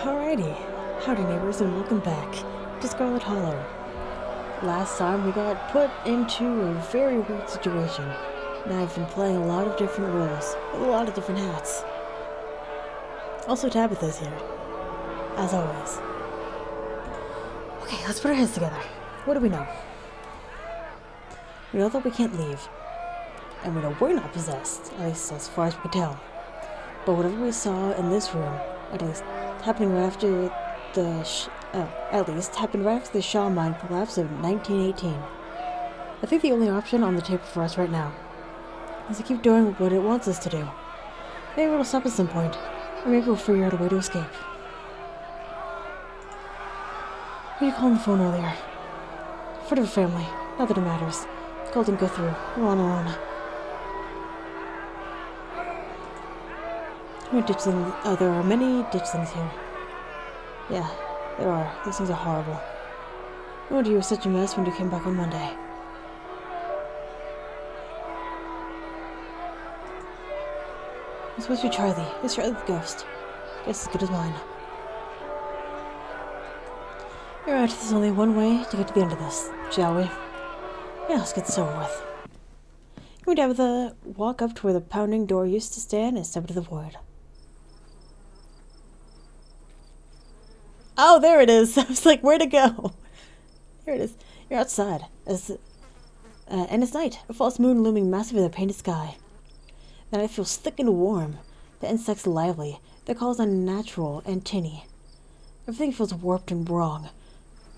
Alrighty, howdy neighbors and welcome back to Scarlet Hollow. Last time we got put into a very weird situation, and I've been playing a lot of different roles, with a lot of different hats. Also Tabitha's here, as always. Okay, let's put our heads together. What do we know? We know that we can't leave, and we know we're not possessed, at least as far as we can tell. But whatever we saw in this room, at least happened right after the Shaw mine collapse of 1918. I think the only option on the table for us right now is to keep doing what it wants us to do. Maybe it'll stop at some point, or maybe we'll figure out a way to escape. Who did you call on the phone earlier? Friend of a family, not that it matters. The call didn't go through. We're on our own. There are many ditch things here. Yeah, there are. These things are horrible. No wonder you were such a mess when you came back on Monday. It's supposed to be Charlie. It's Charlie the ghost. Guess as good as mine. You're right, there's only one way to get to the end of this, shall we? Yeah, let's get this over with. Can we Tabitha walk up to where the pounding door used to stand and step into the void? Oh, there it is. I was like, where'd it go? There it is. You're outside. And it's night. A false moon looming massive in the painted sky. The night feels thick and warm. The insects lively. The calls unnatural and tinny. Everything feels warped and wrong.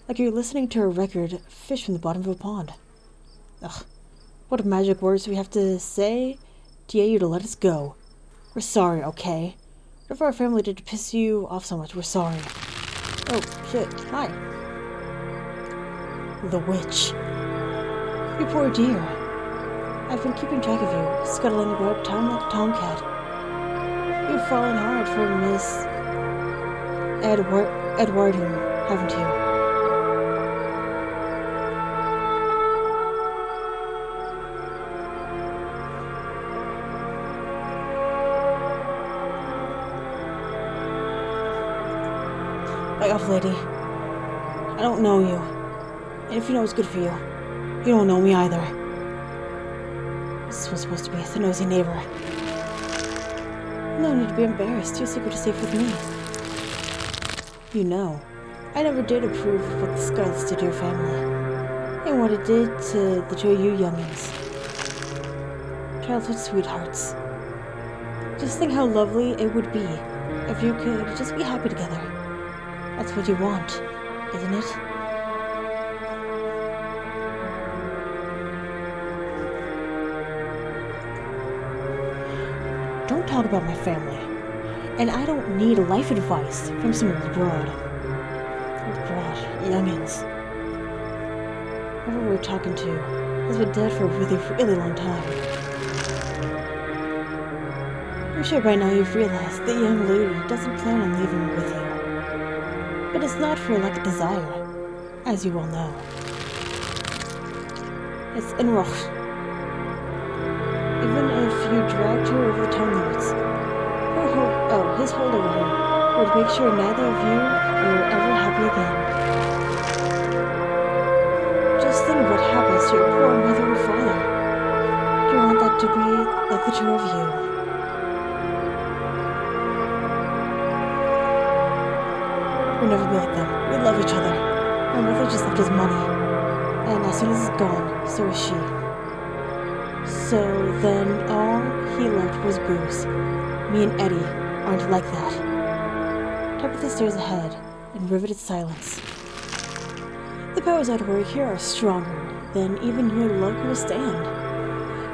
Like you're listening to a record fish from the bottom of a pond. Ugh. What magic words do we have to say to get you to let us go? We're sorry, okay? Whatever our family did to piss you off so much, we're sorry. Oh, shit. Hi. The witch. You poor dear. I've been keeping track of you, scuttling about town like a tomcat. You've fallen hard for Miss Edwarding, haven't you? Back off, lady. I don't know you. And if you know what's good for you, you don't know me either. This is what's supposed to be the nosy neighbor. No need to be embarrassed. Your secret is safe with me. You know, I never did approve of what the Scarlets did to your family, and what it did to the two of you youngins. Childhood sweethearts. Just think how lovely it would be if you could just be happy together. That's what you want, isn't it? Don't talk about my family. And I don't need life advice from some old broad. Old broad, youngins. Whoever we're talking to has been dead for a really long time. I'm sure by now you've realized the young lady doesn't plan on leaving with you. But it's not for lack of desire, as you well know. It's GamesRHard. Even if you dragged her over the town limits, his hold over her would make sure neither of you were ever happy again. Just think what happens to your poor mother and father. You want that to be like the two of you. We'll never be like them. We love each other. My mother just left his money. And as soon as it's gone, so is she. So then all he left was booze. Me and Eddie aren't like that. Tabitha stares ahead in riveted silence. The powers at work here are stronger than even your love can withstand.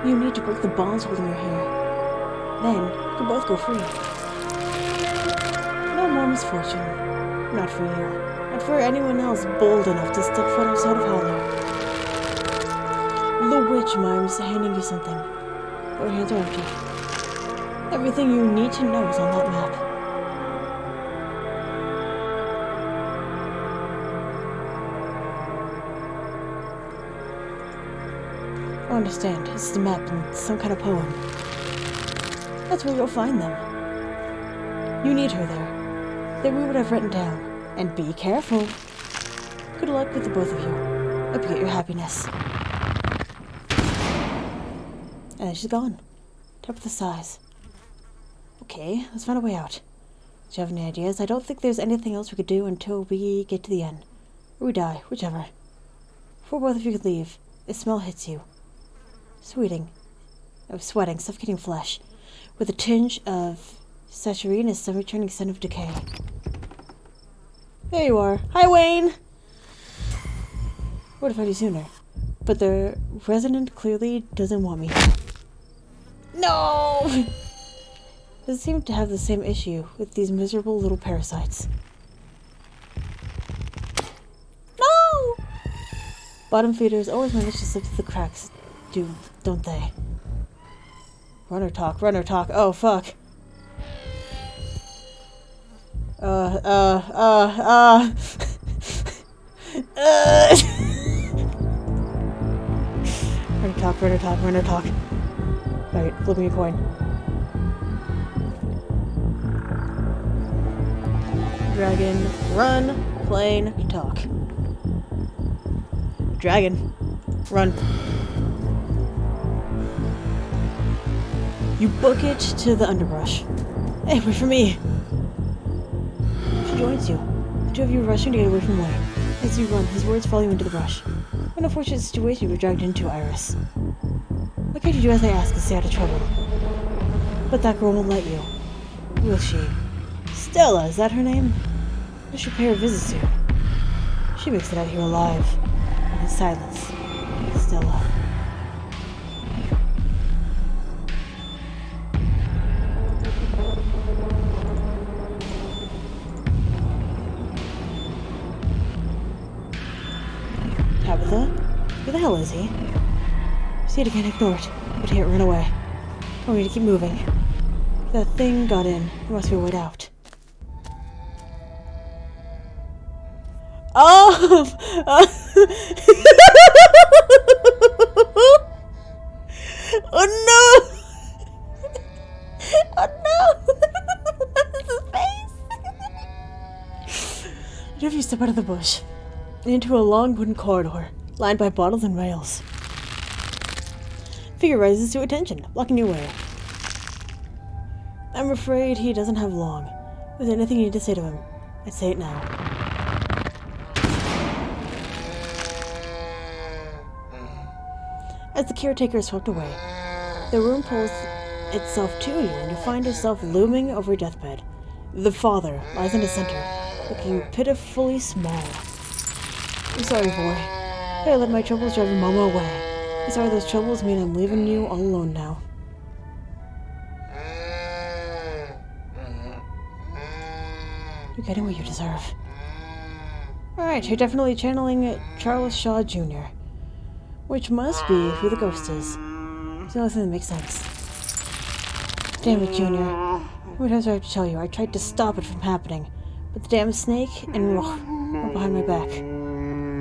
You need to break the bonds holding her here. Then you can both go free. No more misfortune. Not for you. Not for anyone else bold enough to step foot outside of Hollow. The witch mime's handing you something. Your hands are empty. Everything you need to know is on that map. I understand. It's the map and some kind of poem. That's where you'll find them. You need her there. Then read what I've written down. And be careful. Good luck with the both of you. Hope you get your happiness. And then she's gone. Top of the size. Okay, let's find a way out. Do you have any ideas? I don't think there's anything else we could do until we get to the end. Or we die, whichever. Before both of you could leave, the smell hits you. Sweating, suffocating flesh, with a tinge of saturine and some returning scent of decay. There you are. Hi, Wayne! Would have found you sooner. But the resident clearly doesn't want me. No! Doesn't seem to have the same issue with these miserable little parasites. No! Bottom feeders always manage to slip through the cracks, don't they? Runner talk. Oh, fuck. Runner talk. Alright, flip me a coin. Dragon, run, plane, talk. Dragon, run. You book it to the underbrush. Hey, wait for me. She joins you. The two of you are rushing to get away from Wayne. As you run, his words follow you into the brush. What an unfortunate situation you were dragged into, Iris. What can you do as I ask and stay out of trouble? But that girl won't let you. Will she? Stella, is that her name? I should pay her a visit soon. She makes it out here alive. In silence. Stella. Tabitha? Where the hell is he? See it again, ignore it. But here, run away. Told me to keep moving. If that thing got in, there must be a way out. Oh! Oh no! Oh no! What is his face? What if you step out of the bush? Into a long wooden corridor, lined by bottles and rails. Figure rises to attention, blocking your way. I'm afraid he doesn't have long. If there's anything you need to say to him, I'd say it now. As the caretaker is swept away, the room pulls itself to you and you find yourself looming over your deathbed. The father lies in the center, looking pitifully small. I'm sorry, boy. I let my troubles drive your mama away. I'm sorry those troubles mean I'm leaving you all alone now. You're getting what you deserve. Alright, you're definitely channeling Charles Shaw Jr. Which must be who the ghost is. It's the only thing that makes sense. Damn it, Junior. How many times do I have to tell you? I tried to stop it from happening, but the damn snake and Roch were behind my back.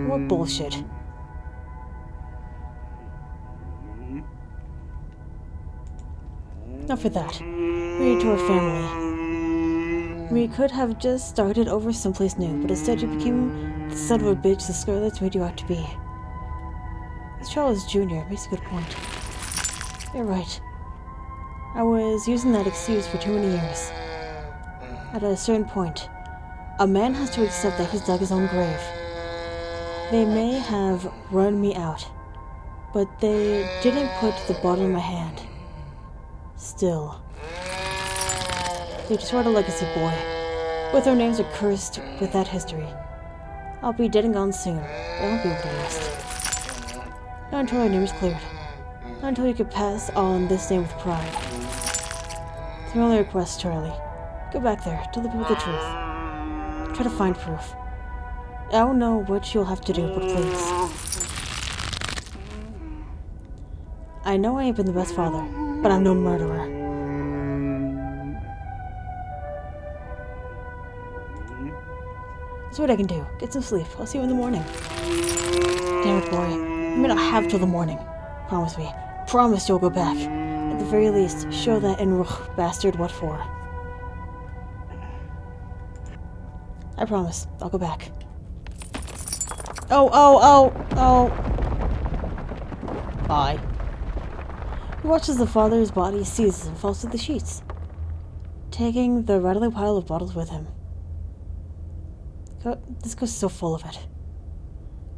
What bullshit. Not for that. We need to our family. We could have just started over someplace new, but instead you became the son of a bitch the Scarlets made you out to be. This Charles Jr. makes a good point. You're right. I was using that excuse for too many years. At a certain point, a man has to accept that he's dug his own grave. They may have run me out, but they didn't put the bottle in my hand. Still. They destroyed a legacy, boy. Both our names are cursed with that history. I'll be dead and gone soon, but I won't be able to rest. Not until our name is cleared. Not until you could pass on this name with pride. It's my only request, Charlie. Go back there, tell the people the truth. Try to find proof. I don't know what you'll have to do, but please. I know I ain't been the best father, but I'm no murderer. That's what I can do. Get some sleep. I'll see you in the morning. Damn it, boy. You may not have till the morning. Promise me. Promise you'll go back. At the very least, show that Enruch bastard what for. I promise. I'll go back. Oh. Bye. He watches the father's body seizes and falls to the sheets, taking the rattling pile of bottles with him. This ghost is so full of it.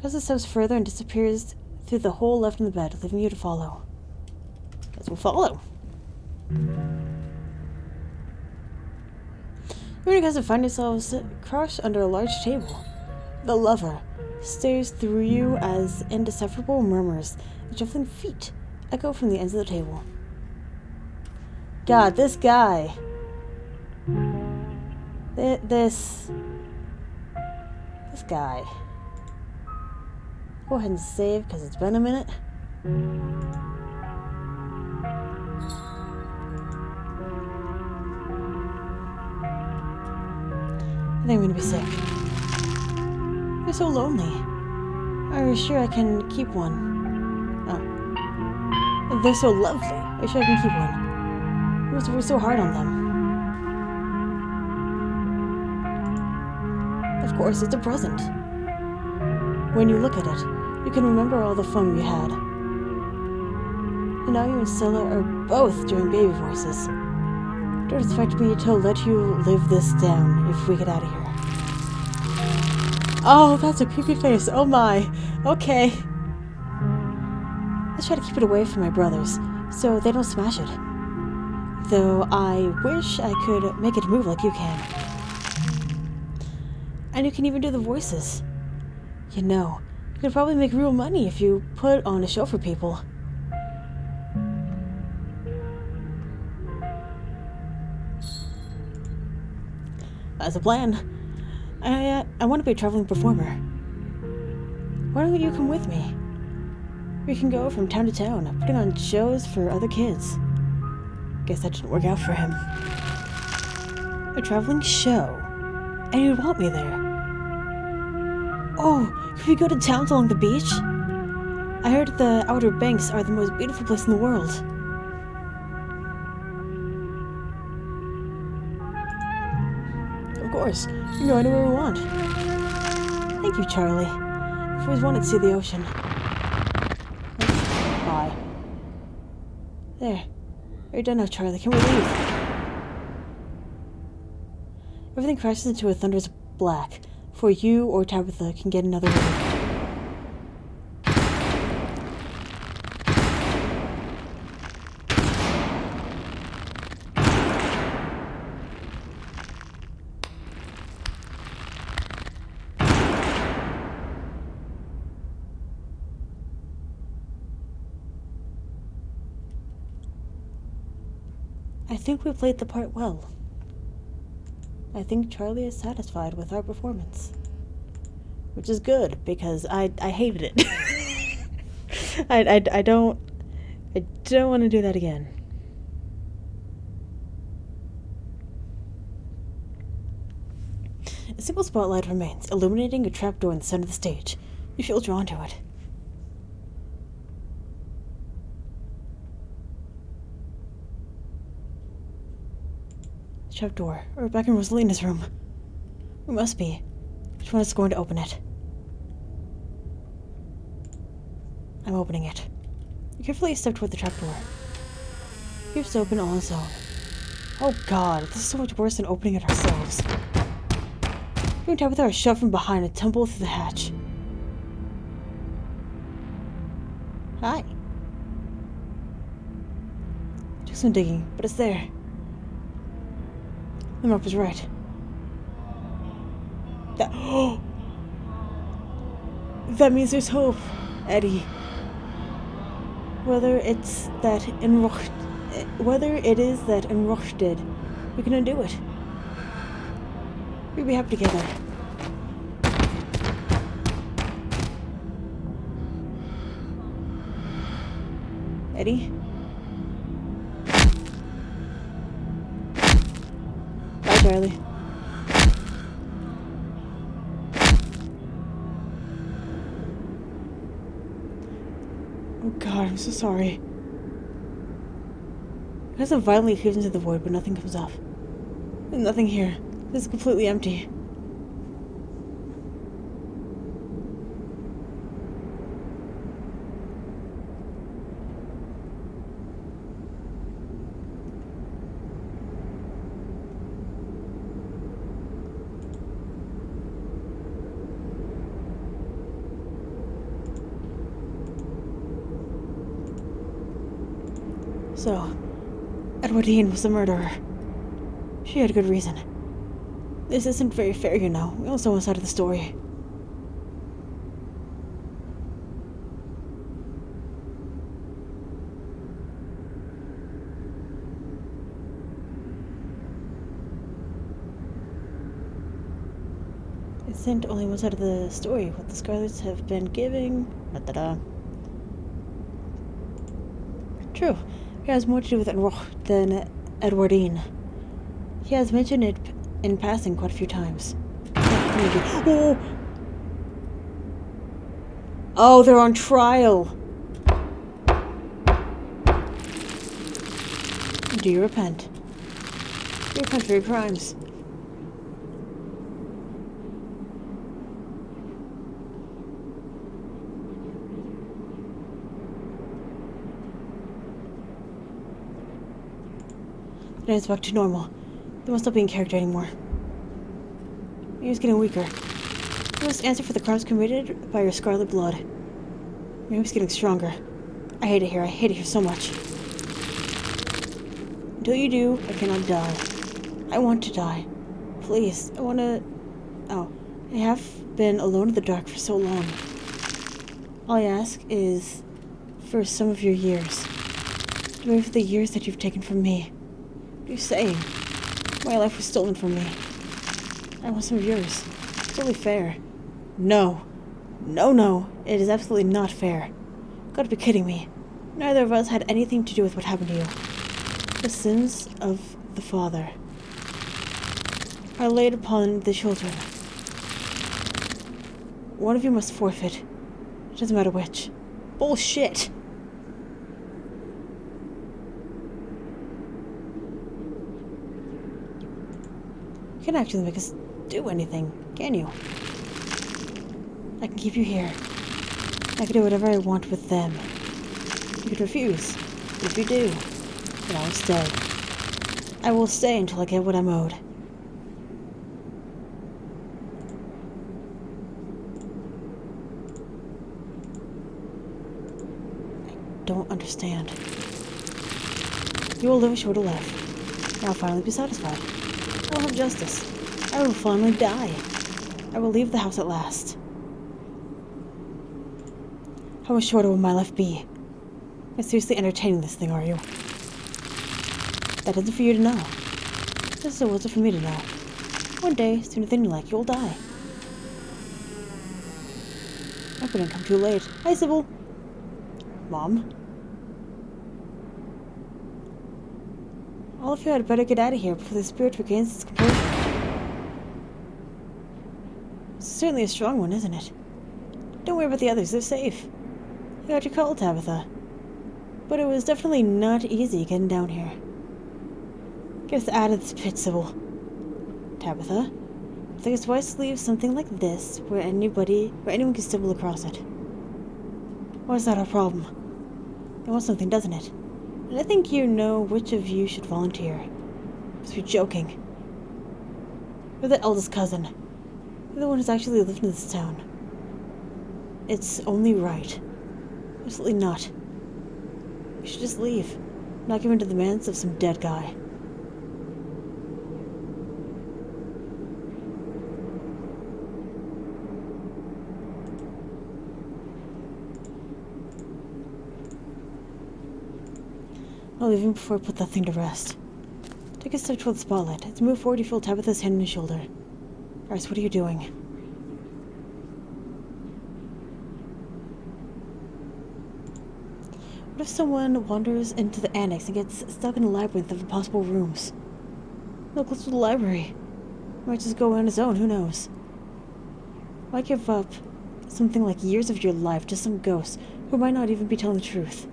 Goes a step further and disappears through the hole left in the bed, leaving you to follow. Guess we'll follow. You guys find yourselves crouched under a large table. The lover stares through you as indecipherable murmurs and shuffling feet echo from the ends of the table. God, this guy. This guy. Go ahead and save because it's been a minute. I think I'm gonna be sick. You're so lonely. Are you sure I can keep one? Oh. They're so lovely. Are you sure I can keep one? You must work so hard on them. Of course, it's a present. When you look at it, you can remember all the fun we had. And now you and Stella are both doing baby voices. Don't expect me to let you live this down if we get out of here. Oh, that's a creepy face. Oh my. Okay. Let's try to keep it away from my brothers, so they don't smash it. Though I wish I could make it move like you can. And you can even do the voices. You know, you could probably make real money if you put on a show for people. That's a plan. I want to be a traveling performer. Why don't you come with me? We can go from town to town, putting on shows for other kids. Guess that didn't work out for him. A traveling show? And you'd want me there. Oh, could we go to towns along the beach? I heard the Outer Banks are the most beautiful place in the world. Of course, you can go anywhere we want. Thank you, Charlie. I've always wanted to see the ocean. Bye. There. You're done now, Charlie. Can we leave? Everything crashes into a thunderous black before you or Tabitha can get another word. I think we played the part well. I think Charlie is satisfied with our performance. Which is good, because I hated it. I don't want to do that again. A single spotlight remains, illuminating a trapdoor in the center of the stage. You feel drawn to it. Trapdoor. We're back in Rosalina's room. We must be. Which one is going to open it? I'm opening it. You carefully step toward the trapdoor. It keeps open on its own. Oh god, this is so much worse than opening it ourselves. You and Tabitha are shoved from behind and tumble through the hatch. Hi. It took some digging, but it's there. The map was right. That means there's hope, Eddie. Whether it is that GamesRHard did, we can undo it. We'll be happy together. Eddie? Bye, Charlie. Oh god, I'm so sorry. Vanessa violently heaves into the void, but nothing comes up. There's nothing here. This is completely empty. So, Edwardine was the murderer. She had good reason. This isn't very fair, you know. We also one side of the story. Isn't only one side of the story what the Scarlets have been giving. Da-da-da. True. He has more to do with GamesRHard than Edwardine. He has mentioned it in passing quite a few times. Oh! Oh, they're on trial! Do you repent? You repent for your crimes. Now it's back to normal. They must not be in character anymore. He was getting weaker. You must answer for the crimes committed by your scarlet blood. Your name's getting stronger. I hate it here. I hate it here so much. Until you do, I cannot die. I want to die. Please, I want to... Oh, I have been alone in the dark for so long. All I ask is for some of your years. To pay for the years that you've taken from me. What are you saying? My life was stolen from me. I want some of yours. It's totally fair. No. No, no. It is absolutely not fair. You've got to be kidding me. Neither of us had anything to do with what happened to you. The sins of the father are laid upon the children. One of you must forfeit. It doesn't matter which. Bullshit! You can't actually make us do anything, can you? I can keep you here. I can do whatever I want with them. You could refuse. If you do, then I will stay. I will stay until I get what I'm owed. I don't understand. You will live a shorter life. I'll finally be satisfied. I will have justice. I will finally die. I will leave the house at last. How much shorter will my life be? You're seriously entertaining this thing, are you? That isn't for you to know. This wasn't for me to know. One day, sooner than you like, you'll die. I couldn't come too late. Hi, Sybil. Mom? All of you had better get out of here before the spirit regains its composure. It's certainly a strong one, isn't it? Don't worry about the others, they're safe. I got your call, Tabitha. But it was definitely not easy getting down here. Get us out of this pit, Sybil. Tabitha, I think it's wise to leave something like this where anyone can stumble across it. Why is that our problem? It wants something, doesn't it? And I think you know which of you should volunteer. Must be joking. You're the eldest cousin. You're the one who's actually lived in this town. It's only right. Absolutely not. You should just leave. Not give in to the demands of some dead guy. I'll leave him before I put that thing to rest. Take a step toward the spotlight. As you move forward, you feel Tabitha's hand on your shoulder. Iris, what are you doing? What if someone wanders into the annex and gets stuck in a labyrinth of impossible rooms? No close to the library. Might just go on his own, who knows? Why give up something like years of your life to some ghost who might not even be telling the truth?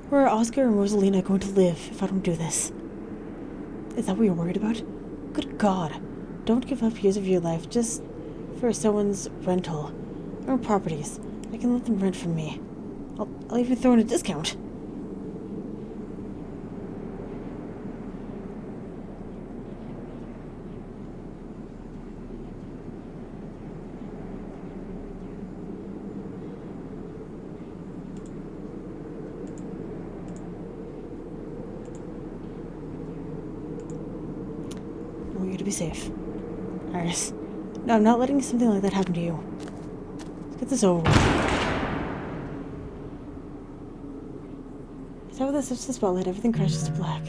Where are Oscar and Rosalina going to live if I don't do this? Is that what you're worried about? Good God. Don't give up years of your life just for someone's rental. Or properties. I can let them rent from me. I'll even throw in a discount. want you to be safe. Iris. No, I'm not letting something like that happen to you. Let's get this over with. Is that with us the spotlight, everything crashes to black.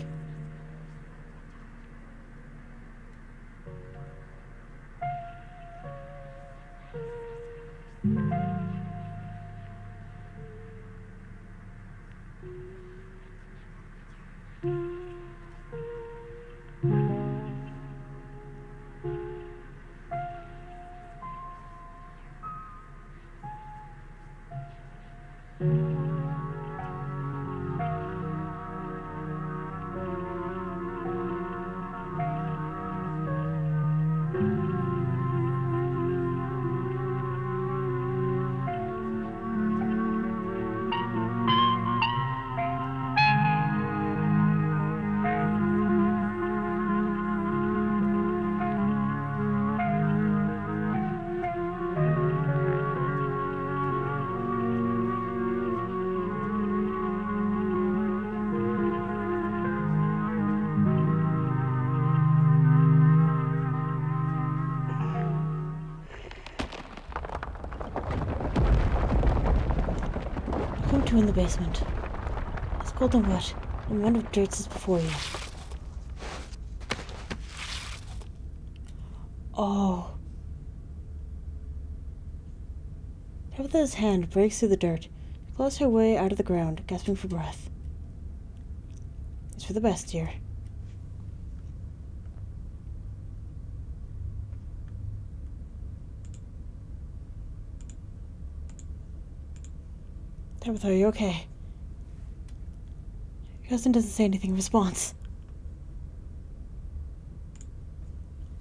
Come to in the basement. It's cold and wet, and a mound of dirt is before you. Oh. Tabitha's hand breaks through the dirt. She claws her way out of the ground, gasping for breath. It's for the best, dear. Tabitha, are you okay? Your cousin doesn't say anything in response.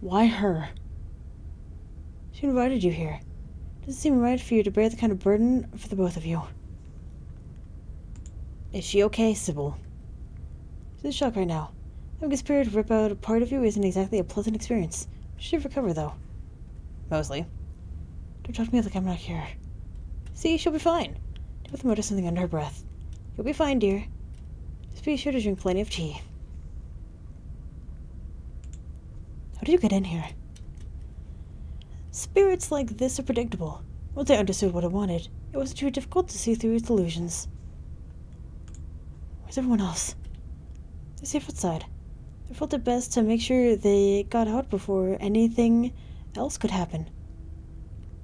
Why her? She invited you here. It doesn't seem right for you to bear the kind of burden for the both of you. Is she okay, Sybil? She's in shock right now. Having a spirit rip out a part of you isn't exactly a pleasant experience. She'll recover, though. Mostly. Don't talk to me like I'm not here. See, she'll be fine. Tabitha muttered something under her breath. You'll be fine, dear. Just be sure to drink plenty of tea. How did you get in here? Spirits like this are predictable. Once I understood what I wanted, it wasn't too difficult to see through its illusions. Where's everyone else? They're safe outside. I felt it best to make sure they got out before anything else could happen.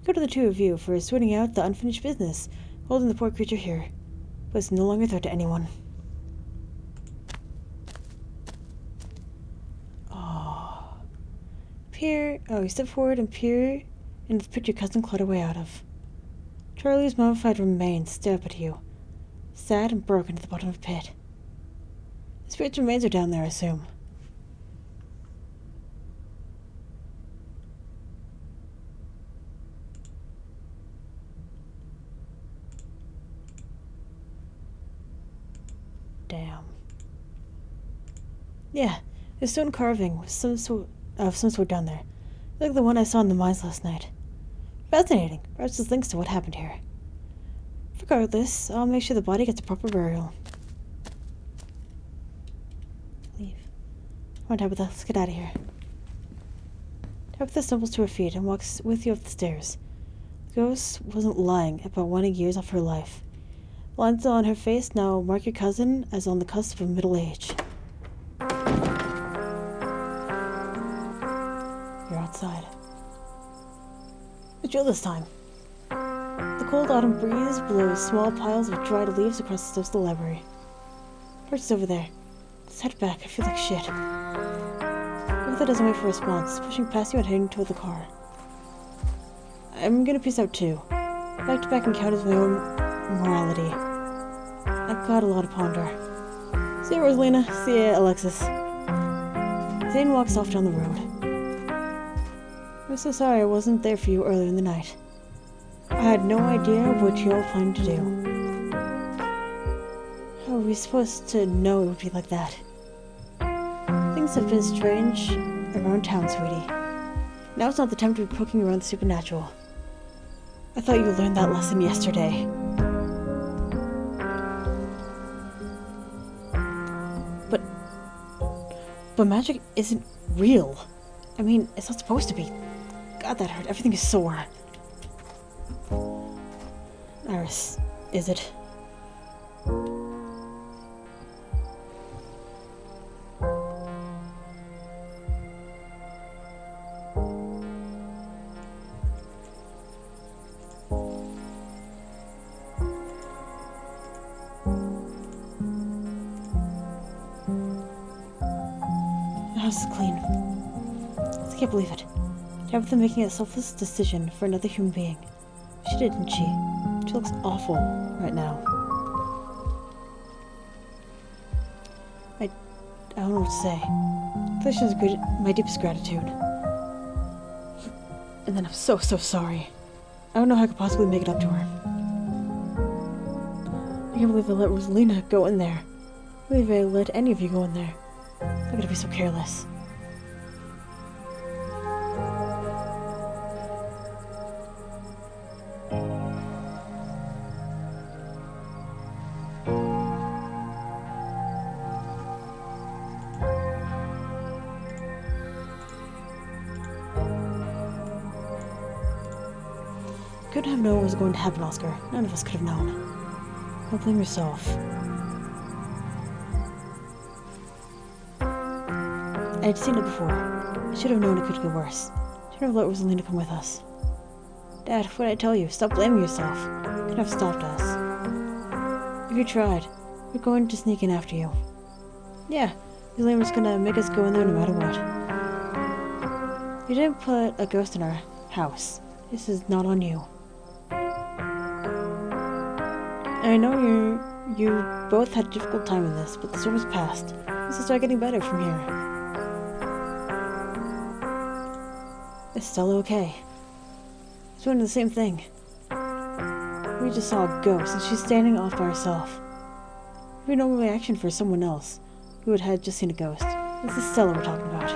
Good to the two of you for sorting out the unfinished business, holding the poor creature here, but it's no longer a threat to anyone. Oh. You step forward and peer into the pit your cousin clawed her way out of. Charlie's mummified remains stare up at you, sad and broken to the bottom of the pit. The spirit's remains are down there, I assume. Damn. Yeah, there's stone carving with some sort down there, like the one I saw in the mines last night. Fascinating. Perhaps this links to what happened here. Regardless, I'll make sure the body gets a proper burial. Leave. Come on, Tabitha, let's get out of here. Tabitha stumbles to her feet and walks with you up the stairs. The ghost wasn't lying about wanting years off her life. The lines on her face now mark your cousin as on the cusp of middle age. You're outside. It's chill this time. The cold autumn breeze blows small piles of dried leaves across the steps of the library. Perched over there. Let's head back. I feel like shit. Tabitha doesn't wait for a response, pushing past you and heading toward the car. I'm gonna peace out too. Back-to-back encounters with my own morality. I've got a lot to ponder. See ya, Rosalina. See ya, Alexis. Zane walks off down the road. I'm so sorry I wasn't there for you earlier in the night. I had no idea what you all planned to do. How were we supposed to know it would be like that? Things have been strange around town, sweetie. Now it's not the time to be poking around the supernatural. I thought you learned that lesson yesterday. But magic isn't real. I mean, it's not supposed to be. God, that hurt. Everything is sore. Iris, is it? The house is clean. I can't believe it. Tabitha making a selfless decision for another human being. She did, didn't she? She looks awful right now. I don't know what to say. Felicia has my deepest gratitude. And then I'm so sorry. I don't know how I could possibly make it up to her. I can't believe I let Rosalina go in there. I can't believe I let any of you go in there. How could I be so careless? Couldn't have known what was going to happen, Oscar. None of us could have known. Don't blame yourself. I'd seen it before. I should have known it could get worse. Should have let Rosalina come with us. Dad, what did I tell you? Stop blaming yourself. You could have stopped us. If you tried, we're going to sneak in after you. Yeah, Rosalina was gonna make us go in there no matter what. You didn't put a ghost in our house. This is not on you. I know you both had a difficult time in this, but the storm has passed. This will start getting better from here. Is Stella okay? She's doing the same thing. We just saw a ghost, and she's standing off by herself. It would be a normal reaction for someone else who had just seen a ghost. This is Stella we're talking about.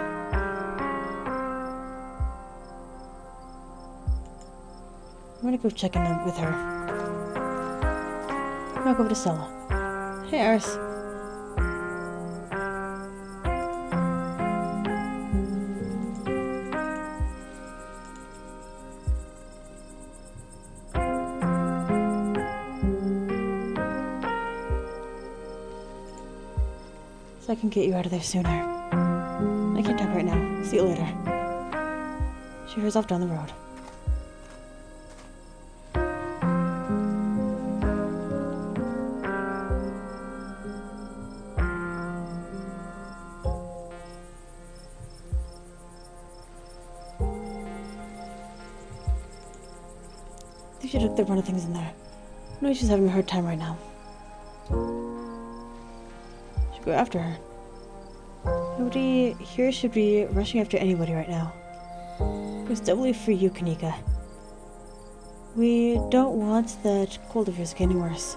I'm gonna go check in with her. I'll go over to Stella. Hey, Iris. So I can get you out of there sooner. I can't talk right now. See you later. She hurries off down the road. I think she took the run of things in there. I know she's having a hard time right now. Should go after her. Nobody here should be rushing after anybody right now. It was doubly for you, Kanika. We don't want that cold of yours getting worse.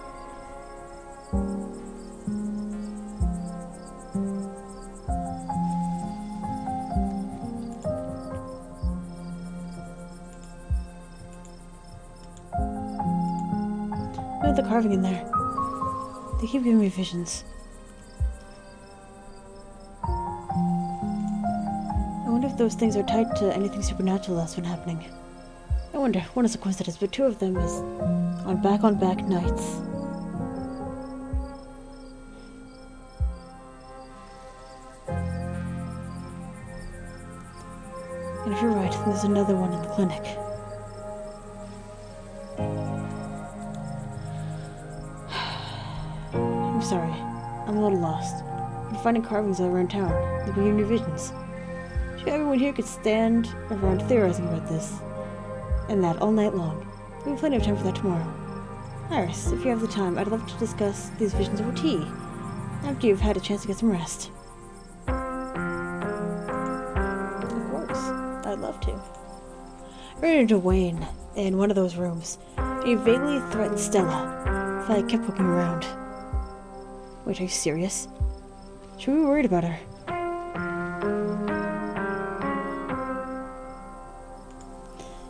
Look at the carving in there. They keep giving me visions. I wonder if those things are tied to anything supernatural that's been happening. I wonder, one is a coincidence, but two of them is on back nights. And if you're right, then there's another one in the clinic. I'm sorry. I'm a little lost. I'm finding carvings all around town. They've been giving me visions. Sure, everyone here could stand around theorizing about this and that all night long. We'll have plenty of time for that tomorrow. Iris, if you have the time, I'd love to discuss these visions over tea, after you've had a chance to get some rest. Of course, I'd love to. I ran into Wayne in one of those rooms. He vaguely threatened Stella if I kept looking around. Wait, are you serious? Should we be worried about her?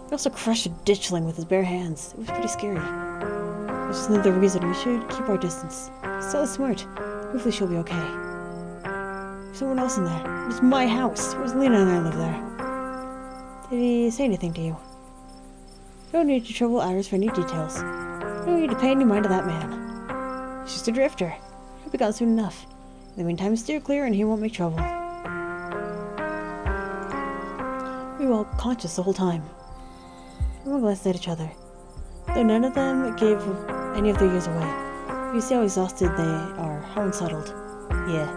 He also crushed a ditchling with his bare hands. It was pretty scary. It's just another reason we should keep our distance. Stella's smart. Hopefully she'll be okay. There's someone else in there. It's my house. Rosalina and I live there. Did he say anything to you? Don't need to trouble Iris for any details. Don't need to pay any mind to that man. He's just a drifter. He'll be gone soon enough. In the meantime, steer clear and he won't make trouble. We were all conscious the whole time. Everyone glanced at each other, though none of them gave any of their years away. You see how exhausted they are, how unsettled. Yeah.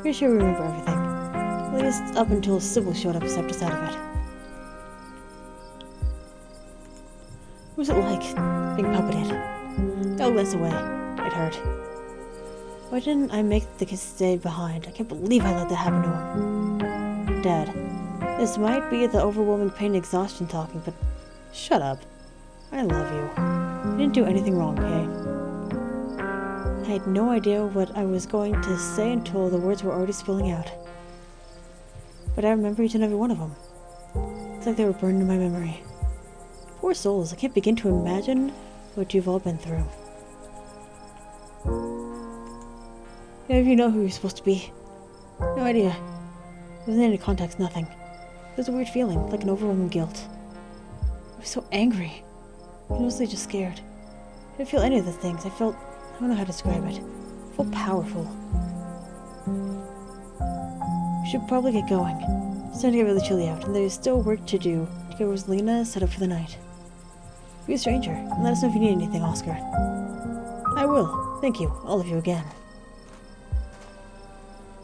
Pretty sure we remember everything. At least up until Sybil showed up and stepped us out of it. What was it like, being puppeted? They all glanced away. It hurt. Why didn't I make the kids stay behind? I can't believe I let that happen to him. Dad, this might be the overwhelming pain and exhaustion talking, but shut up. I love you. You didn't do anything wrong, okay? I had no idea what I was going to say until the words were already spilling out. But I remember each and every one of them. It's like they were burned in my memory. Poor souls, I can't begin to imagine what you've all been through. None of you know who you're supposed to be. No idea. There wasn't any context, nothing. It was a weird feeling, like an overwhelming guilt. I was so angry. I was mostly just scared. I didn't feel any of the things. I don't know how to describe it. I felt powerful. We should probably get going. It's starting to get really chilly out, and there's still work to do to get Rosalina set up for the night. Be a stranger, and let us know if you need anything, Oscar. I will. Thank you, all of you again.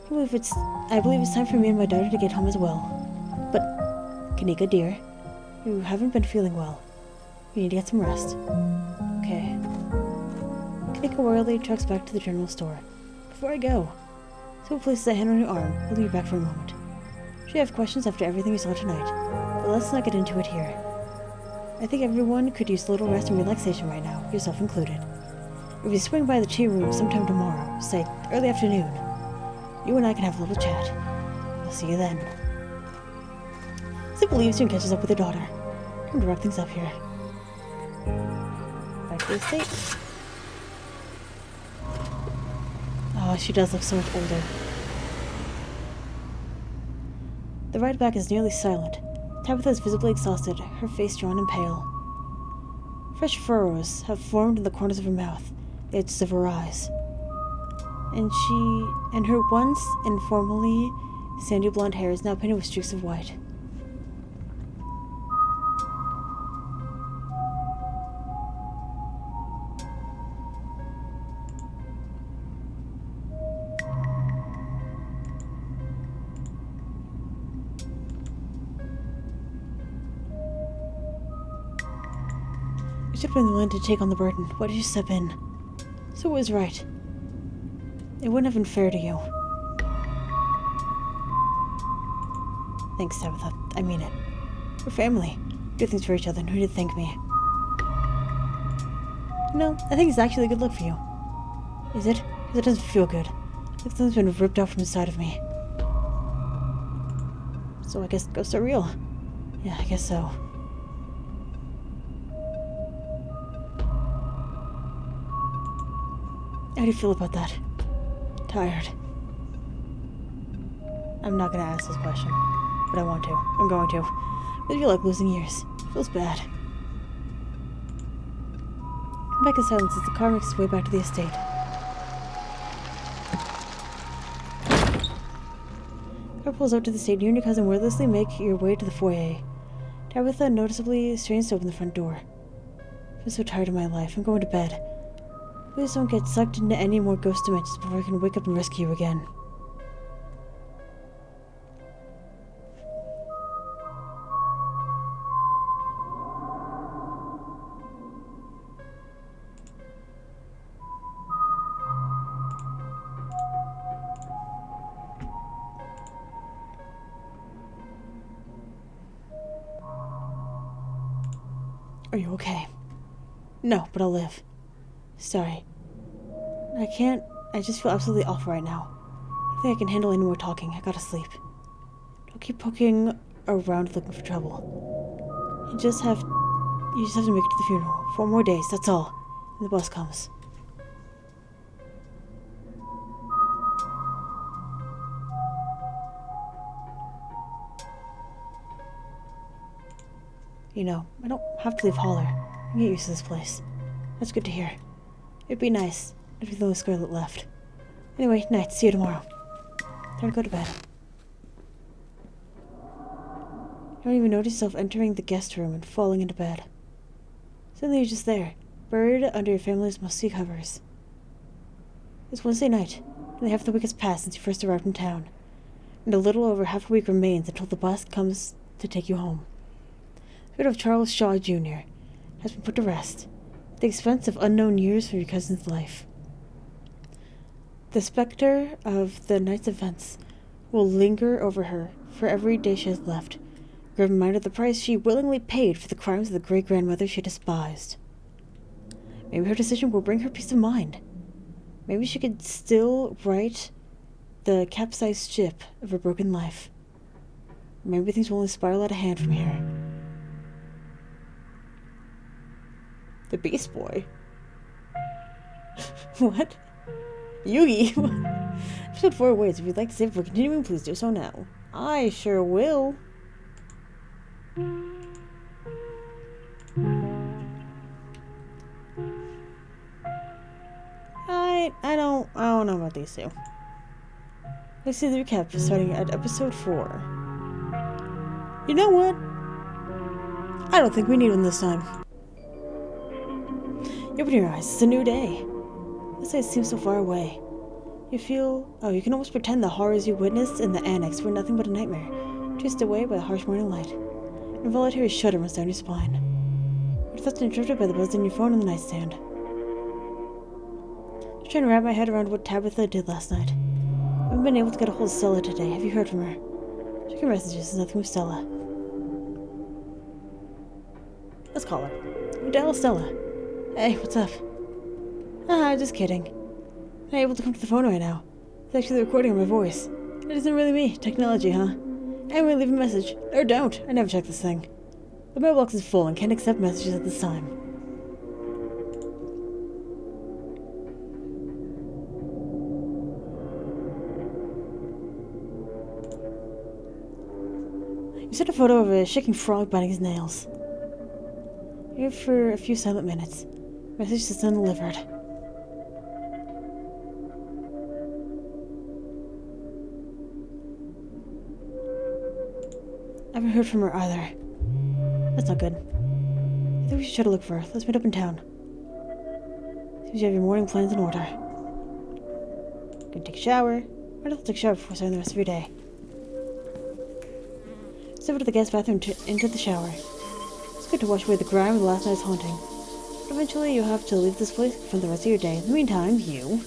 I believe it's time for me and my daughter to get home as well. But, Kanika, dear, you haven't been feeling well. You need to get some rest. Okay. Kanika worriedly trucks back to the general store. Before I go, Sybil places a hand on her arm, holding her back for a moment. She have questions after everything you saw tonight, but let's not get into it here. I think everyone could use a little rest and relaxation right now, yourself included. If you swing by the tea room sometime tomorrow, say early afternoon, you and I can have a little chat. I'll see you then. Sybil leaves you and catches up with her daughter. Time to wrap things up here. Back to the estate. Oh, she does look so much older. The ride back is nearly silent. Tabitha is visibly exhausted, her face drawn and pale. Fresh furrows have formed in the corners of her mouth, the edges of her eyes. And her once informally sandy blonde hair is now painted with streaks of white. You should have been willing to take on the burden. Why did you step in? So it was right. It wouldn't have been fair to you. Thanks, Tabitha. I mean it. We're family. We do things for each other, and who did thank me? No, I think it's actually a good look for you. Is it? Because it doesn't feel good. Like something's been ripped out from inside of me. So I guess ghosts are real. Yeah, I guess so. How do you feel about that? Tired. I'm not gonna ask this question, but I want to. I'm going to. I feel like losing years. It feels bad. I'm back in silence as the car makes its way back to the estate. Car pulls up to the estate. You and your cousin wordlessly make your way to the foyer. Tabitha noticeably strains to open the front door. I'm so tired of my life. I'm going to bed. Please don't get sucked into any more ghost dimensions before I can wake up and rescue you again. Are you okay? No, but I'll live. Sorry. I just feel absolutely off right now. I don't think I can handle any more talking. I gotta sleep. Don't keep poking around looking for trouble. You just have to make it to the funeral. 4 more days, that's all. And the bus comes. You know, I don't have to leave Holler. I can get used to this place. That's good to hear. It'd be nice if we only Scarlet left. Anyway, night. See you tomorrow. Time to go to bed. You don't even notice yourself entering the guest room and falling into bed. Suddenly you're just there, buried under your family's musty covers. It's Wednesday night, and half the week has passed since you first arrived in town, and a little over half a week remains until the bus comes to take you home. The spirit of Charles Shaw, Jr. has been put to rest, at the expense of unknown years from your cousin's life. The specter of the night's events will linger over her for every day she has left, a reminder of the price she willingly paid for the crimes of the great-grandmother she despised. Maybe her decision will bring her peace of mind. Maybe she could still right the capsized ship of her broken life. Maybe things will only spiral out of hand from here. The Beast Boy? What? Yugi? Episode 4 waits. If you'd like to save it for continuing, please do so now. I sure will. I don't know about these two. Let's see the recap starting at episode 4. You know what? I don't think we need one this time. You open your eyes. It's a new day. This day seems so far away. You can almost pretend the horrors you witnessed in the annex were nothing but a nightmare, chased away by the harsh morning light. An involuntary shudder runs down your spine. Your thoughts are interrupted by the buzz in your phone on the nightstand. I'm trying to wrap my head around what Tabitha did last night. I haven't been able to get a hold of Stella today. Have you heard from her? Check your messages. There's nothing with Stella. Let's call her. Dial Stella. Hey, what's up? Just kidding. I'm not able to come to the phone right now. It's actually the recording of my voice. It isn't really me. Technology, huh? Anyway, leave a message. Or don't. I never check this thing. The mailbox is full and can't accept messages at this time. You sent a photo of a shaking frog biting his nails. You wait for a few silent minutes. Message is undelivered. I haven't heard from her either. That's not good. I think we should try to look for her. Let's meet up in town. Seems you have your morning plans in order. Gonna take a shower. Might as well take a shower before starting the rest of your day. Step into the guest bathroom into the shower. It's good to wash away the grime of the last night's haunting. But eventually you'll have to leave this place for the rest of your day. In the meantime, you...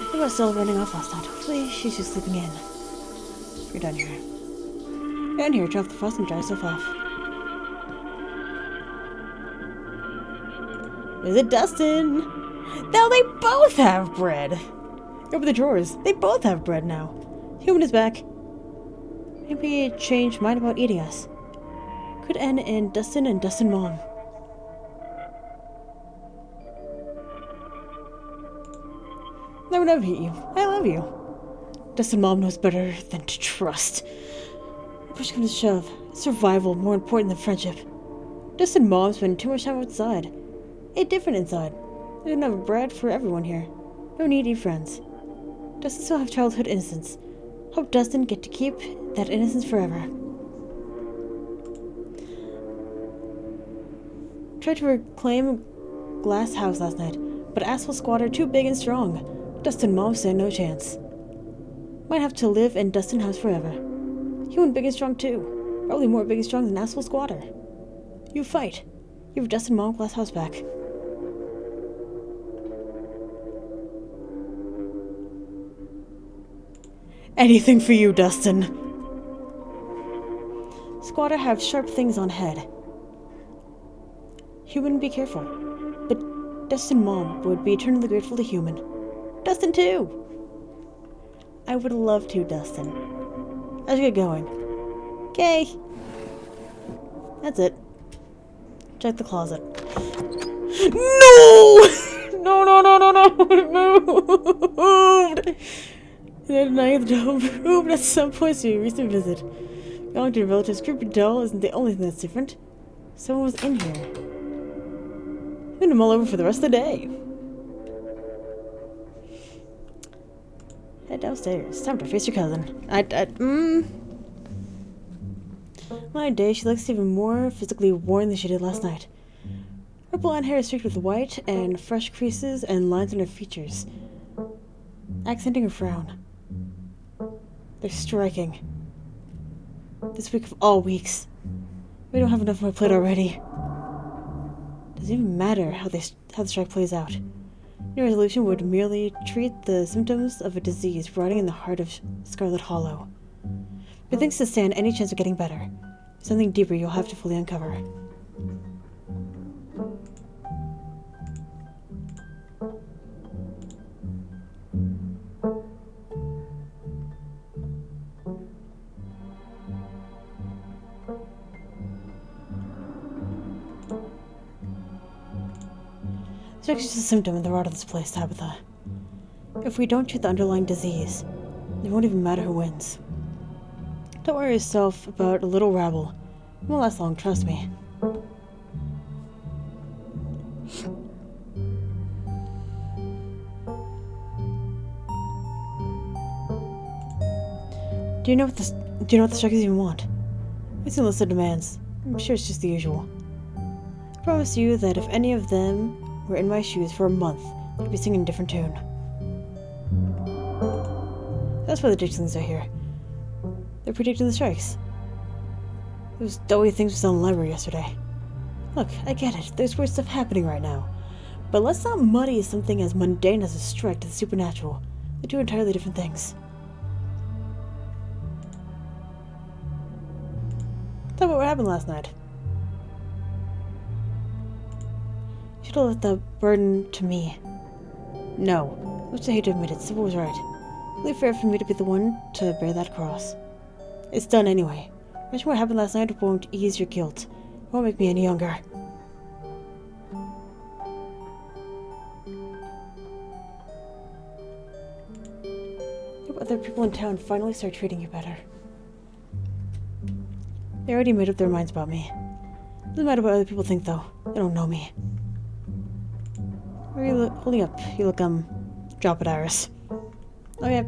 I was still running off last night. Hopefully she's just sleeping in. You're done here. You're done here. Turn off the faucet and dry yourself off. Is it Dustin? Now they both have bread! Open the drawers. They both have bread now. Human is back. Maybe it changed mind about eating us. Could end in Dustin and Dustin Mom. I would never hate you. I love you. Dustin Mom knows better than to trust. Push comes to shove. Survival more important than friendship. Dustin Mom spent too much time outside. Ate different inside. There's enough bread for everyone here. No needy friends. Dustin still have childhood innocence. Hope Dustin get to keep that innocence forever. Tried to reclaim glass house last night, but asphalt squatter too big and strong. Dustin Mom said no chance. Might have to live in Dustin house forever. Human big and strong too. Probably more big and strong than asshole squatter. You fight. You have Dustin Mom glass house back. Anything for you, Dustin. squatter have sharp things on head. Human, be careful. But Dustin Mom would be eternally grateful to Human. Dustin too! I would love to, Dustin. I should get going. Okay. That's it. Check the closet. No! No! It moved! They're denying the doll moved at some point to a recent visit. Going to a relative's creepy doll isn't the only thing that's different. Someone was in here. I'm gonna mull over for the rest of the day. Head downstairs. Time to face your cousin. My day, she looks even more physically worn than she did last night. Her blonde hair is streaked with white and fresh creases and lines on her features, accenting her frown. They're striking. This week of all weeks. We don't have enough on my plate already. Doesn't even matter how the strike plays out. New resolution would merely treat the symptoms of a disease rotting in the heart of Scarlet Hollow. For things to stand any chance of getting better, something deeper you'll have to fully uncover. It's actually just a symptom of the rot of this place, Tabitha. If we don't treat the underlying disease, it won't even matter who wins. Don't worry yourself about a little rabble. It won't last long, trust me. Do you know what the strikers even want? It's a list of demands. I'm sure it's just the usual. I promise you that if any of them were in my shoes for a month, they'd be singing a different tune. That's why the ditchlings are here. They're predicting the strikes. Those doughy things we saw in the library yesterday. Look, I get it. There's weird stuff happening right now. But let's not muddy something as mundane as a strike to the supernatural. They're two entirely different things. Tell me what happened last night. You should have left that burden to me. No. Much I hate to admit it, Sybil was right. It's only fair for me to be the one to bear that cross. It's done anyway. Mention what happened last night won't ease your guilt. It won't make me any younger. Hope other people in town finally start treating you better. They already made up their minds about me. Doesn't matter what other people think, though. They don't know me. Where are you holding up? You look, drop it, Iris. Oh, yeah.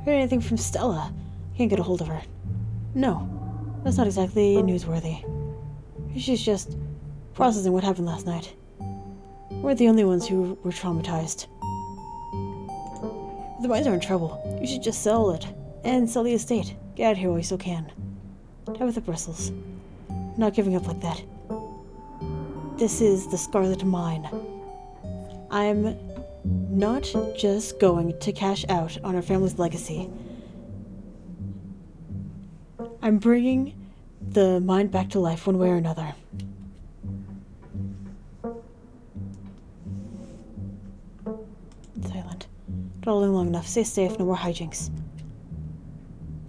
Heard anything from Stella? Can't get a hold of her. No, that's not exactly newsworthy. She's just processing what happened last night. We're the only ones who were traumatized. If the mines are in trouble, you should just sell it. And sell the estate. Get out of here while you still can. Tabitha bristles. I'm not giving up like that. This is the Scarlet Mine. I'm not just going to cash out on our family's legacy. I'm bringing the mine back to life one way or another. Silent. Dwelling long enough. Stay safe. No more hijinks.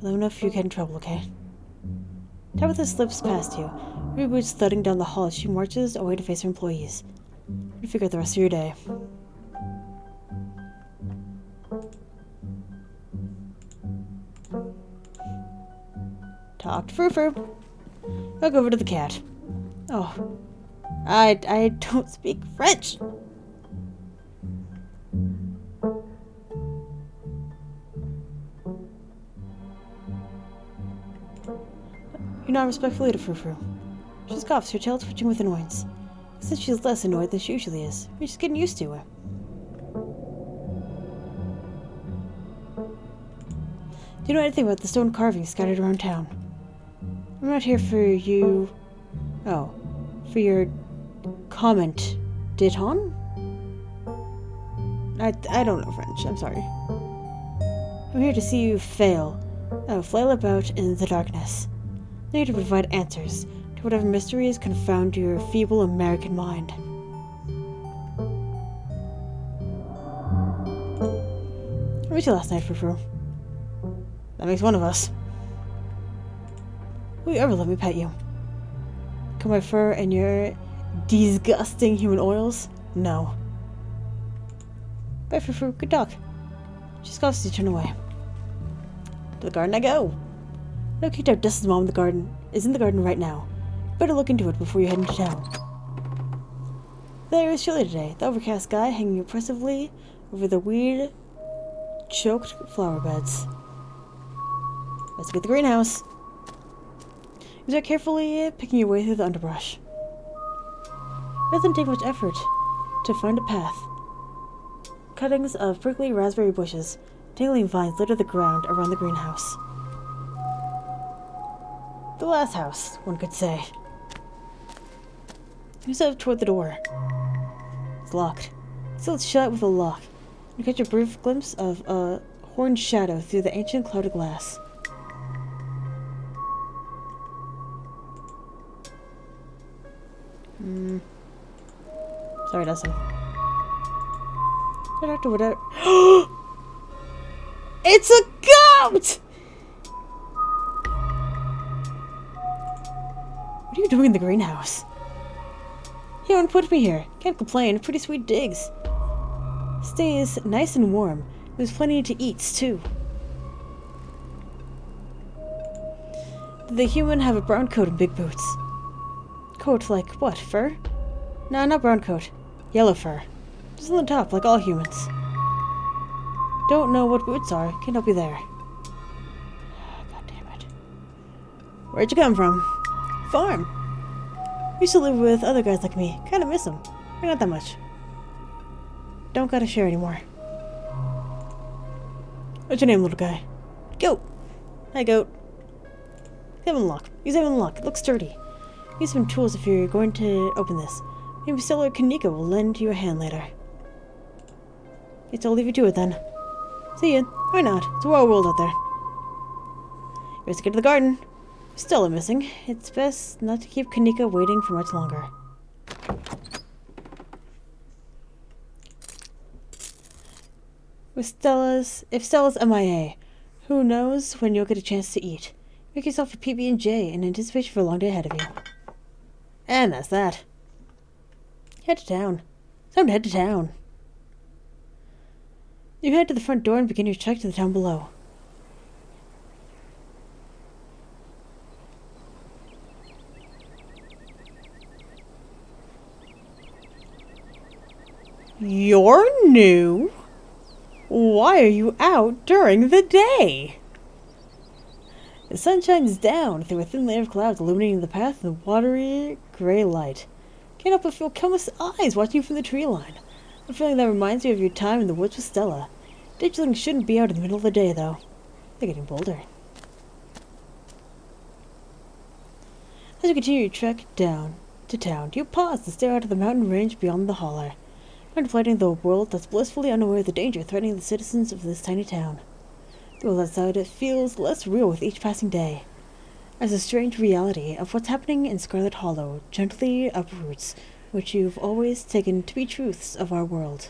Let me know if you get in trouble, okay? Tabitha slips past you, her boots thudding down the hall as she marches away to face her employees. You figure out the rest of your day. Talk to Frou-Frou. I'll go over to the cat. Oh, I don't speak French. You're not respectfully to Frou-Frou. She coughs, her tail twitching with annoyance. Since she's less annoyed than she usually is, you're just getting used to her. Do you know anything about the stone carvings scattered around town? I'm not here for you... Oh. For your... comment. Diton? I don't know French, I'm sorry. I'm here to see you fail. I will flail about in the darkness, there to provide answers to whatever mysteries confound your feeble American mind. I met you last night, Frou-Frou. That makes one of us. Will you ever let me pet you? Comb my fur and your disgusting human oils? No. Bye, Frou-Frou. Good talk. She scoffs as you turn away. To the garden I go. No kicked out Dust's mom in the garden is in the garden right now. Better look into it before you head into town. There is chilly today. The overcast sky hanging oppressively over the weed-choked flower beds. Let's get the greenhouse. You start carefully picking your way through the underbrush. It doesn't take much effort to find a path. Cuttings of prickly raspberry bushes, tangling vines litter the ground around the greenhouse. The last house, one could say. You step toward the door. It's locked. Still it's shut with a lock. You catch a brief glimpse of a horned shadow through the ancient clouded glass. Sorry, Dustin. After whatever. It's a goat! What are you doing in the greenhouse? You haven't put me here. Can't complain. Pretty sweet digs. Stays nice and warm. There's plenty to eat, too. Did the human have a brown coat and big boots? Coat like what? Fur? Nah, not brown coat. Yellow fur. Just on the top, like all humans. Don't know what boots are. Can't help you there. God damn it. Where'd you come from? Farm. Used to live with other guys like me. Kinda miss them. Not that much. Don't gotta share anymore. What's your name, little guy? Goat. Hi, Goat. Have unlock. Use have unlock. It looks sturdy. Use some tools if you're going to open this. Maybe Stella or Kanika will lend you a hand later. Guess I'll leave you to it then. See ya. Why not? It's a wild world out there. You best get to the garden. Stella missing. It's best not to keep Kanika waiting for much longer. If Stella's MIA, who knows when you'll get a chance to eat. Make yourself a PB&J in anticipation for a long day ahead of you. And that's that. Head to town. Time to head to town. You head to the front door and begin your trek to the town below. You're new? Why are you out during the day? The sun shines down through a thin layer of clouds illuminating the path in the watery gray light. Can't help but feel countless eyes watching you from the tree line. A feeling that reminds you of your time in the woods with Stella. Ditchlings shouldn't be out in the middle of the day, though. They're getting bolder. As you continue your trek down to town, you pause to stare out at the mountain range beyond the holler, contemplating the world that's blissfully unaware of the danger threatening the citizens of this tiny town. The world outside it feels less real with each passing day, as the strange reality of what's happening in Scarlet Hollow gently uproots what you've always taken to be truths of our world.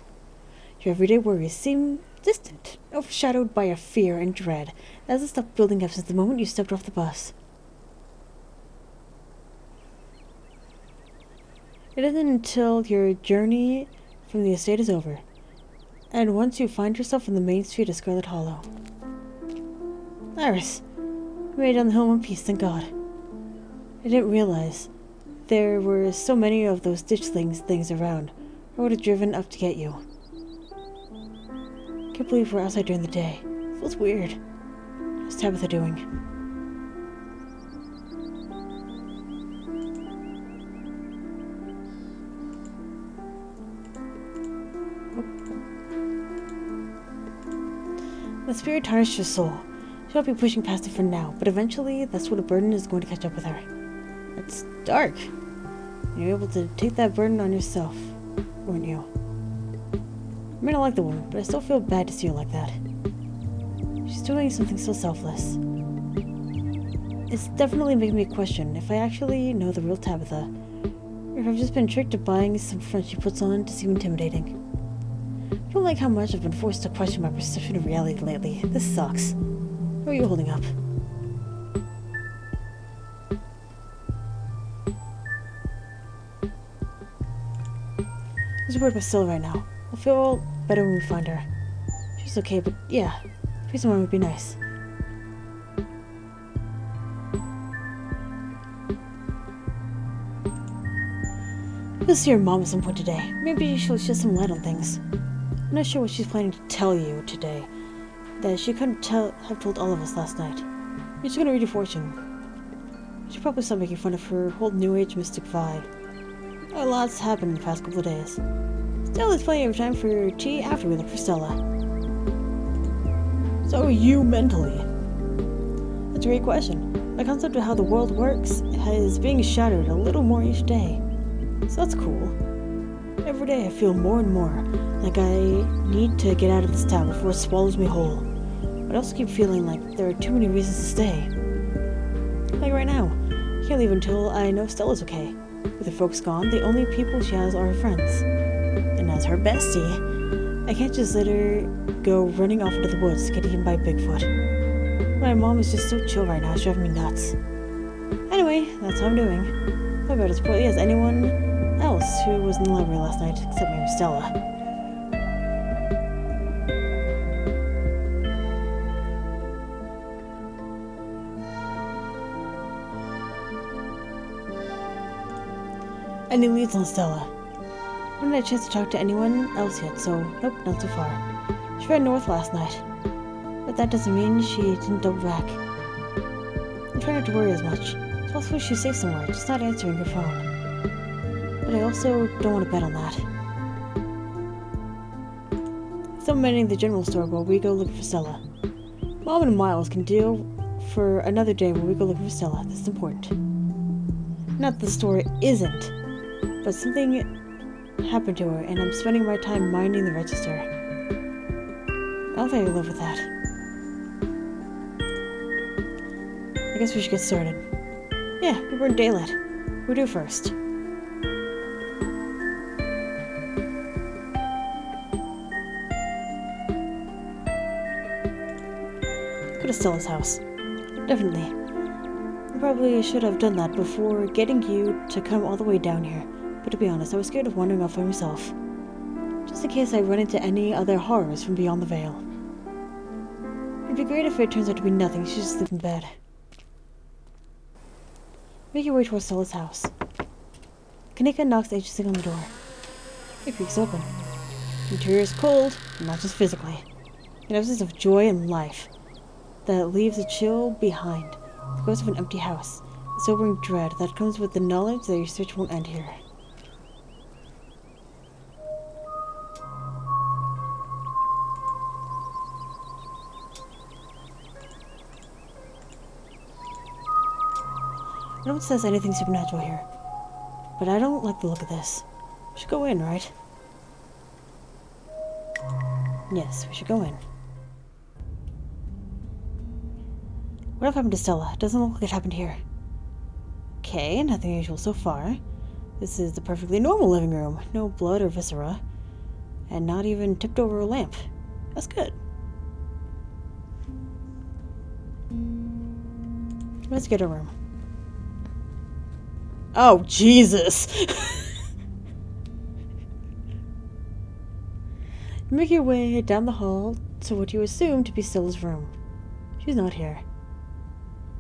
Your everyday worries seem distant, overshadowed by a fear and dread that hasn't stopped building up since the moment you stepped off the bus. It isn't until your journey from the estate is over, and once you find yourself in the main street of Scarlet Hollow. Iris, you made it down the hill in one piece, thank God. I didn't realize there were so many of those ditchlings things around. I would have driven up to get you. Can't believe we're outside during the day. It feels weird. How's Tabitha doing? The spirit tarnished your soul. She'll be pushing past it for now, but eventually that sort of burden is going to catch up with her. It's dark. You're able to take that burden on yourself, weren't you? I may not like the woman, but I still feel bad to see her like that. She's doing something so selfless. It's definitely making me question if I actually know the real Tabitha, or if I've just been tricked to buying some front she puts on to seem intimidating. I don't like how much I've been forced to question my perception of reality lately. This sucks. How are you holding up? I'm just worried about Stella right now. I'll feel better when we find her. She's okay, but yeah, maybe someone would be nice. You'll see your mom at some point today. Maybe she'll shed some light on things. I'm not sure what she's planning to tell you today that she couldn't have told all of us last night. You're just gonna read your fortune. She'll probably start making fun of her whole new age mystic vibe. A lot's happened in the past couple of days. Still, there's plenty of time for tea after we look for Stella. So are you mentally? That's a great question. My concept of how the world works is being shattered a little more each day. So that's cool. Every day I feel more and more like I need to get out of this town before it swallows me whole. But I also keep feeling like there are too many reasons to stay. Like right now, I can't leave until I know Stella's okay. With her folks gone, the only people she has are her friends. And as her bestie, I can't just let her go running off into the woods to get eaten by Bigfoot. My mom is just so chill right now, it's driving me nuts. Anyway, that's how I'm doing. I'm about as poorly as anyone else who was in the library last night, except maybe Stella. Any leads on Stella? I haven't had a chance to talk to anyone else yet, so nope, not so far. She ran north last night, but that doesn't mean she didn't double back. I'm trying not to worry as much. It's possible she's safe somewhere, just not answering her phone. But I also don't want to bet on that. Still manning the general store while we go looking for Stella. Mom and Miles can deal for another day when we go looking for Stella. This is important. Not that the store isn't, but something happened to her, and I'm spending my time minding the register. I don't think I can live with that. I guess we should get started. Yeah, we were in daylight. Who do first? Go to Stella's house. Definitely. I probably should have done that before getting you to come all the way down here. But to be honest, I was scared of wandering off by myself. Just in case I run into any other horrors from beyond the veil. It'd be great if it turns out to be nothing. You should just sleep in bed. Make your way towards Stella's house. Kanika knocks anxiously on the door. It creaks open. The interior is cold, not just physically. An absence of joy and life that leaves a chill behind. The ghost of an empty house. A sobering dread that comes with the knowledge that your search won't end here. No one says anything supernatural here, but I don't like the look of this. We should go in, right? Yes, we should go in. What happened to Stella? It doesn't look like it happened here. Okay, nothing unusual so far. This is the perfectly normal living room. No blood or viscera. And not even tipped over a lamp. That's good. Let's get a room. Oh, Jesus! Make your way down the hall to what you assume to be Stella's room. She's not here.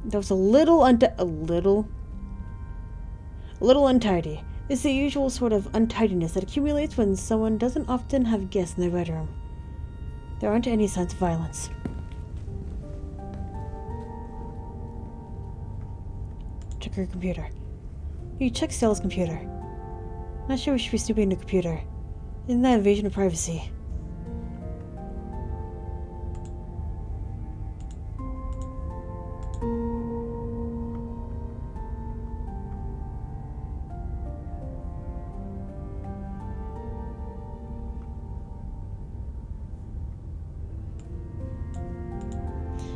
That was a little untidy. It's the usual sort of untidiness that accumulates when someone doesn't often have guests in their bedroom. There aren't any signs of violence. Check her computer. You check Stella's computer. Not sure we should be snooping in the computer. Isn't that invasion of privacy?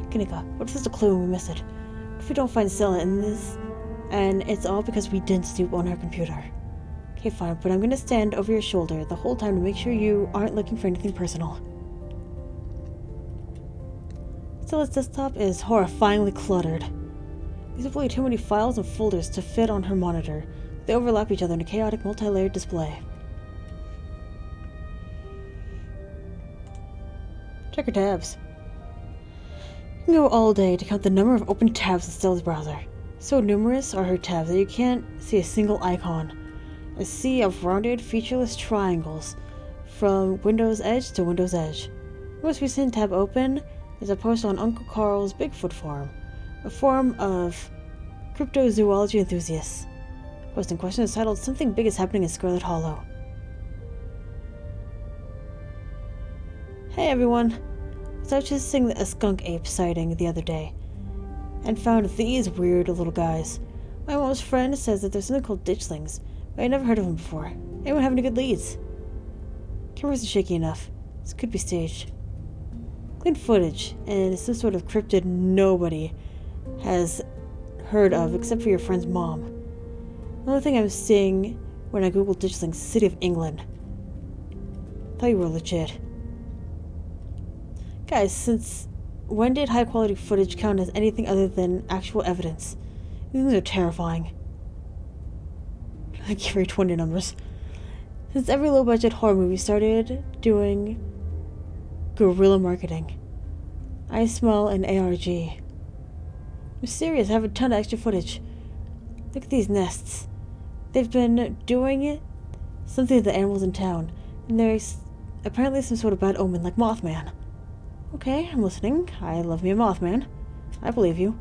Kanika, what if there's a clue and we miss it? we don't find Stella in this, and it's all because we didn't snoop on her computer. Okay, fine, but I'm gonna stand over your shoulder the whole time to make sure you aren't looking for anything personal. Stella's desktop is horrifyingly cluttered. These are probably too many files and folders to fit on her monitor. They overlap each other in a chaotic, multi-layered display. Check her tabs. You can go all day to count the number of open tabs in Stella's browser. So numerous are her tabs that you can't see a single icon. A sea of rounded, featureless triangles from Windows Edge to Windows Edge. The most recent tab open is a post on Uncle Carl's Bigfoot forum, a forum of cryptozoology enthusiasts. The post in question is titled "Something Big is Happening in Scarlet Hollow." Hey everyone! So I was just seeing a skunk ape sighting the other day, and found these weird little guys. My mom's friend says that there's something called ditchlings, but I never heard of them before. Anyone have any good leads? Camera isn't shaky enough. This could be staged. Clean footage, and some sort of cryptid nobody has heard of except for your friend's mom. The only thing I'm seeing when I Google ditchlings is City of England. Thought you were legit. Guys, since when did high quality footage count as anything other than actual evidence? These things are terrifying. I carry 20 numbers. Since every low budget horror movie started doing guerrilla marketing, I smell an ARG. I'm serious, I have a ton of extra footage. Look at these nests. They've been doing something to the animals in town, and there's apparently some sort of bad omen like Mothman. Okay, I'm listening. I love me a Mothman. I believe you.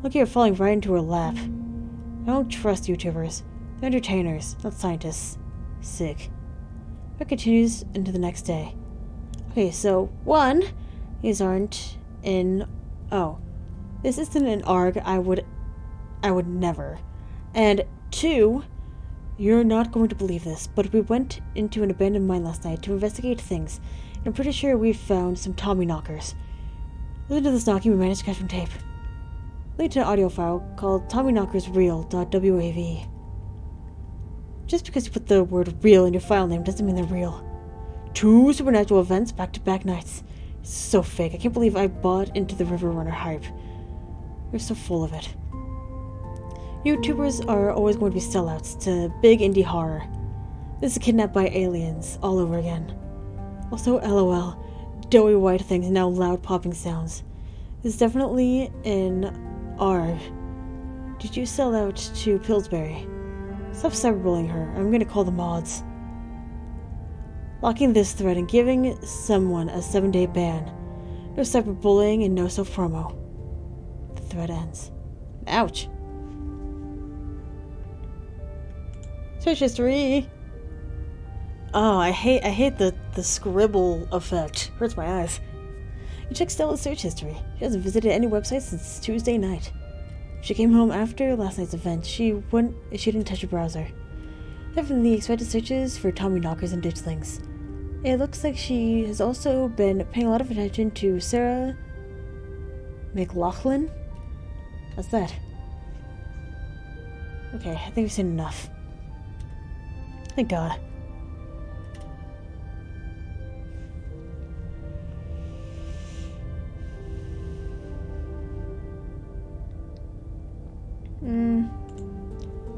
Look, you're falling right into her lap. I don't trust YouTubers. They're entertainers, not scientists. Sick. It continues into the next day. Okay, so 1, these aren't in... Oh. This isn't an ARG. I would never. And 2, you're not going to believe this, but we went into an abandoned mine last night to investigate things. I'm pretty sure we found some Tommy knockers. Listen to this knocking we managed to catch from tape. Link to an audio file called TommyKnockersReal.wav. Just because you put the word real in your file name doesn't mean they're real. 2 supernatural events back-to-back nights. It's so fake. I can't believe I bought into the River Runner hype. You're so full of it. YouTubers are always going to be sellouts to big indie horror. This is kidnapped by aliens all over again. Also, LOL, doughy white things and now loud popping sounds. This is definitely an ARG. Did you sell out to Pillsbury? Stop cyberbullying her. I'm gonna call the mods. Locking this thread and giving someone a 7-day ban. No cyberbullying and no self-promo. The thread ends. Ouch. Search history. Oh, I hate the scribble effect. Hurts my eyes. You check Stella's search history. She hasn't visited any websites since Tuesday night. She came home after last night's event. She didn't touch her browser. Definitely expected searches for Tommy knockers and ditchlings. It looks like she has also been paying a lot of attention to Sarah McLaughlin. What's that? Okay, I think we've seen enough. Thank God.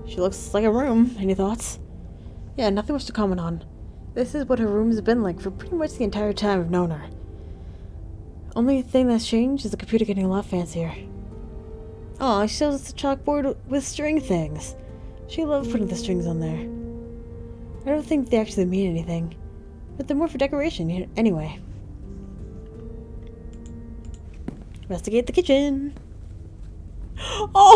She looks like a room. Any thoughts? Yeah, nothing much to comment on. This is what her room's been like for pretty much the entire time I've known her. Only thing that's changed is the computer getting a lot fancier. Aw, she shows us the chalkboard with string things. She loves putting the strings on there. I don't think they actually mean anything, but they're more for decoration anyway. Investigate the kitchen. Look!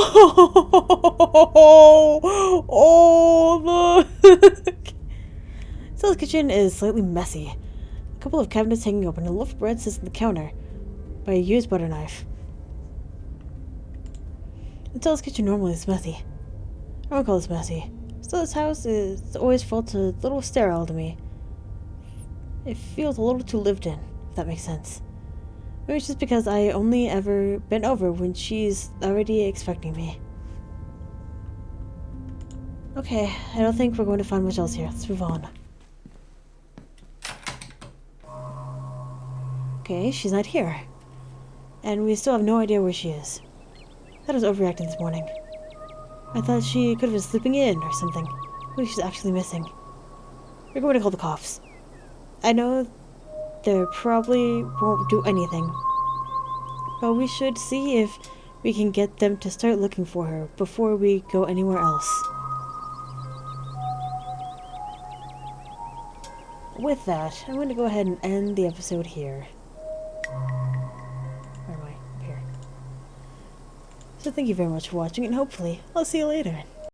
Stella's kitchen is slightly messy. A couple of cabinets hanging open, and a loaf of bread sits on the counter by a used butter knife. Stella's kitchen normally is messy. I won't call this messy. Stella's house is always felt a little sterile to me. It feels a little too lived in, if that makes sense. Maybe it's just because I only ever been over when she's already expecting me. Okay, I don't think we're going to find much else here. Let's move on. Okay, she's not here. And we still have no idea where she is. I thought I was overreacting this morning. I thought she could have been sleeping in or something. Maybe she's actually missing. We're going to call the cops. I know they probably won't do anything, but we should see if we can get them to start looking for her before we go anywhere else. With that, I'm going to go ahead and end the episode here. Where am I? Up here. So thank you very much for watching, and hopefully I'll see you later.